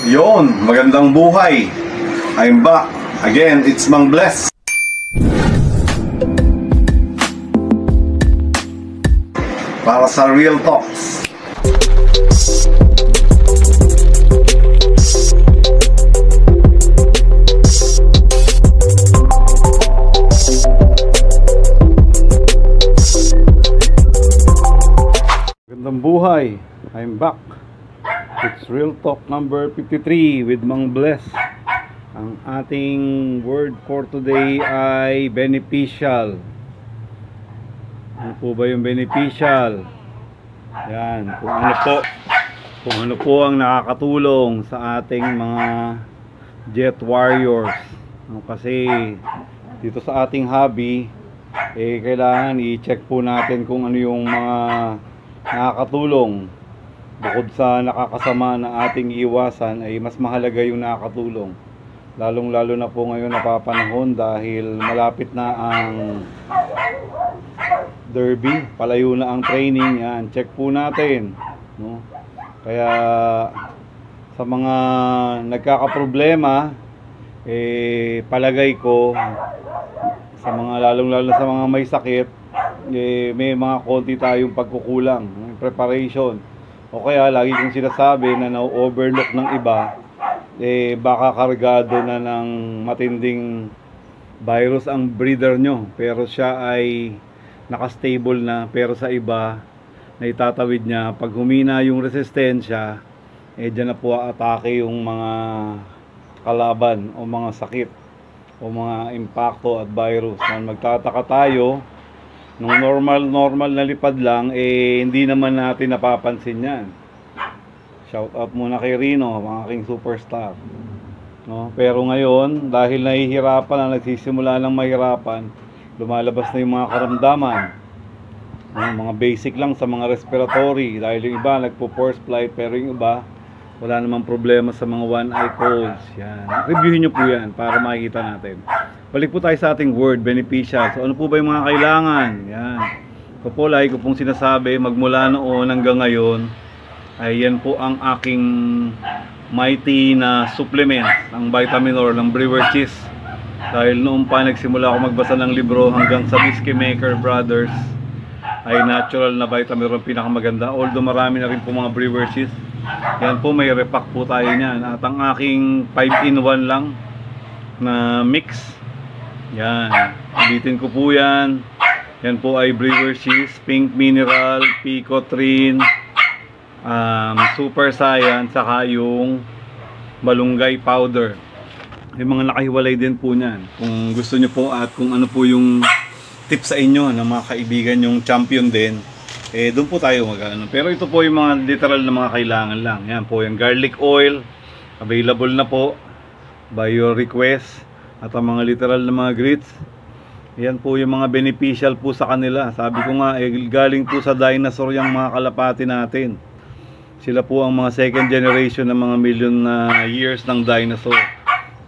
Yon, magandang buhay. I'm back. Again, it's Mang Bless. Para sa Real Talks. Magandang buhay. I'm back. It's Real Talk number 53 with Mang Bless. Ang ating word for today ay beneficial. Ano po ba yung beneficial? Yan, kung ano po ang nakakatulong sa ating mga jet warriors. Kasi dito sa ating hobby, kailangan i-check po natin kung ano yung mga nakakatulong. Bukod sa nakakasama na ating iwasan, ay mas mahalaga yung nakakatulong. Lalong-lalo na po ngayon napapanahon dahil malapit na ang derby, palayo na ang training. Yan, check po natin, no? Kaya sa mga nagkakaproblema, palagay ko sa mga lalong-lalo sa mga may sakit, may mga konti tayong pagkukulang, preparation. O kaya lagi kong sinasabi na na-overlook ng iba, baka kargado na ng matinding virus ang breeder nyo, pero siya ay nakastable na. Pero sa iba na itatawid niya, pag humina yung resistensya, dyan na po atake yung mga kalaban o mga sakit o mga impacto at virus. Magtataka tayo, nung normal na lipad lang, hindi naman natin napapansin yan. Shout out muna kay Rino, mga aking superstar, no? Pero ngayon, dahil nahihirapan na, nagsisimula ng mahirapan, lumalabas na yung mga karamdaman, mga basic lang sa mga respiratory. Dahil yung iba nagpo-force flight, pero yung iba wala namang problema sa mga one eye colds. Yan, reviewin nyo po yan para makikita natin. Balik po tayo sa ating word, beneficial. So ano po ba yung mga kailangan? Yan. So po, lagi ko pong sinasabi, magmula noon hanggang ngayon, ay yan po ang aking mighty na supplement, ang Vitaminor ng Brewer Cheese. Dahil noon pa nagsimula ako magbasa ng libro hanggang sa Whiskey Maker Brothers, ay natural na Vitaminor ang pinakamaganda. Although marami na rin po mga Brewer Cheese. Yan po, may repack po tayo niyan. At ang aking 5-in-1 lang na mix, yan, ulitin ko po yan. Yan po ay Brewer Cheese, Pink Mineral, Picotrin, Super Saiyan, saka yung Malunggay Powder. Yung mga nakahiwalay din po niyan. Kung gusto nyo po at kung ano po yung tips sa inyo ng mga kaibigan yung champion din, doon po tayo mag-ano. Pero ito po yung mga literal na mga kailangan lang. Yan po yung garlic oil, available na po by your request. At ang mga literal na mga grits, yan po yung mga beneficial po sa kanila. Sabi ko nga, galing po sa dinosaur yung mga kalapati natin. Sila po ang mga second generation ng mga million na years ng dinosaur.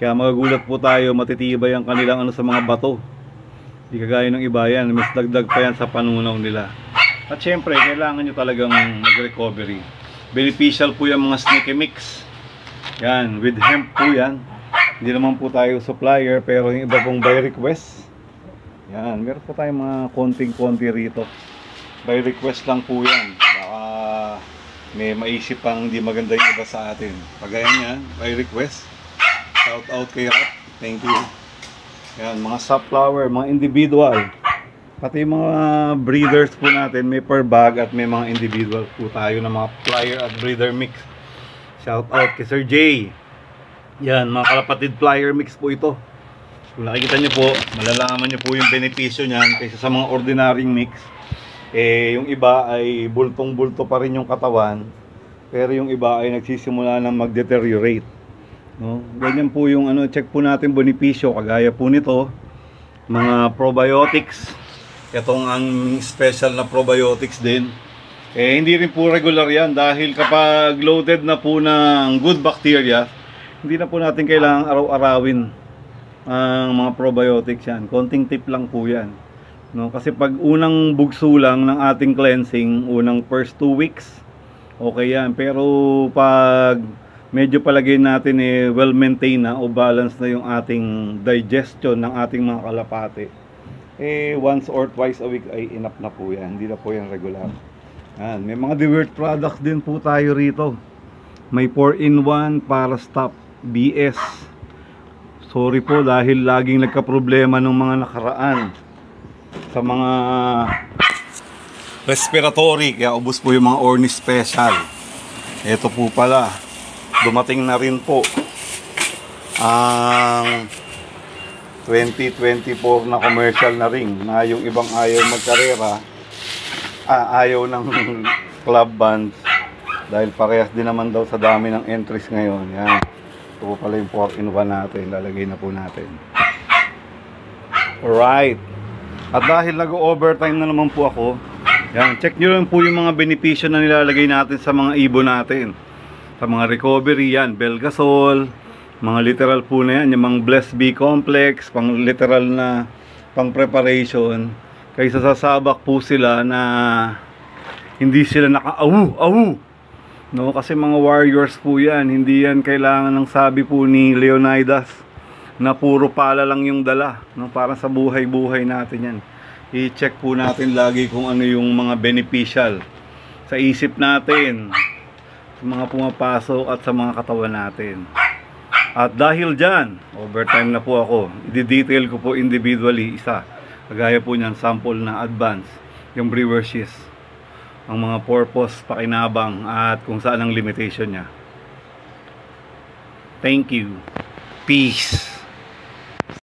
Kaya magagulat po tayo, matitibay ang kanilang sa mga bato. Di kagaya ng iba yan, mas dagdag pa yan sa panunaw nila. At syempre, kailangan nyo talagang mag-recovery. Beneficial po yung mga sneaky mix. Yan, with hemp po yan. Hindi naman po tayo supplier, pero yung iba pong by request. Yan, meron po tayong mga konting-konti rito. By request lang po yan. Baka may maisip pang hindi maganda yung iba sa atin. Pagaya yan, by request. Shout out kay Rap. Thank you. Yan, mga sunflower, mga individual. Pati yung mga breeders po natin, may per bag at may mga individual po tayo na mga flyer at breeder mix. Shout out kay Sir J. Yan, mga kalapatid flyer mix po ito. Kung nakikita nyo po, malalaman nyo po yung benepisyo nyan kaysa sa mga ordinary mix. Yung iba ay bultong-bulto pa rin yung katawan, pero yung iba ay nagsisimula na mag-deteriorate. No? Ganyan po yung check po natin benepisyo, kagaya po nito, mga probiotics. Itong ang special na probiotics din. Hindi rin po regular yan dahil kapag loaded na po ng good bacteria, hindi na po natin kailangang araw-arawin ang mga probiotics yan. Konting tip lang po yan. No? Kasi pag unang bugso lang ng ating cleansing, unang first 2 weeks, okay yan. Pero pag medyo palagay natin well maintained na o balance na yung ating digestion ng ating mga kalapate, once or twice a week ay enough na po yan, hindi na po yan regular. Yan. May mga dessert products din po tayo rito. May 4-in-1 para stop BS. Sorry po dahil laging nagka-problema ng mga nakaraan sa mga respiratory, kaya ubos po yung mga Orni Special. Ito po pala, dumating na rin po ang 2024 na commercial na ring, na yung ibang ayaw magkarera, ayaw ng club bands dahil parehas din naman daw sa dami ng entries ngayon. Yan, ito po pala yung 4-in-1 natin, lalagay na po natin. Alright, at dahil nag-overtime na naman po ako, yan, check nyo lang po yung mga benepisyo na nilalagay natin sa mga ibon natin. Sa mga recovery yan, Belgasol, mga literal po na yan, yung mga Blessed B complex, pang literal na pang preparation. Kaysa sasabak po sila na hindi sila naka-awu. No, kasi mga warriors po yan, hindi yan kailangan ng sabi po ni Leonidas na puro pala lang yung dala, no, para sa buhay-buhay natin yan. I-check po natin lagi kung ano yung mga beneficial sa isip natin, sa mga pumapasok at sa mga katawan natin. At dahil dyan, overtime na po ako, i-detail ko po individually isa. Kagaya po niyan, sample na advance, yung brewer's yeast, ang mga purpose, pakinabang, at kung saan ang limitation niya. Thank you. Peace.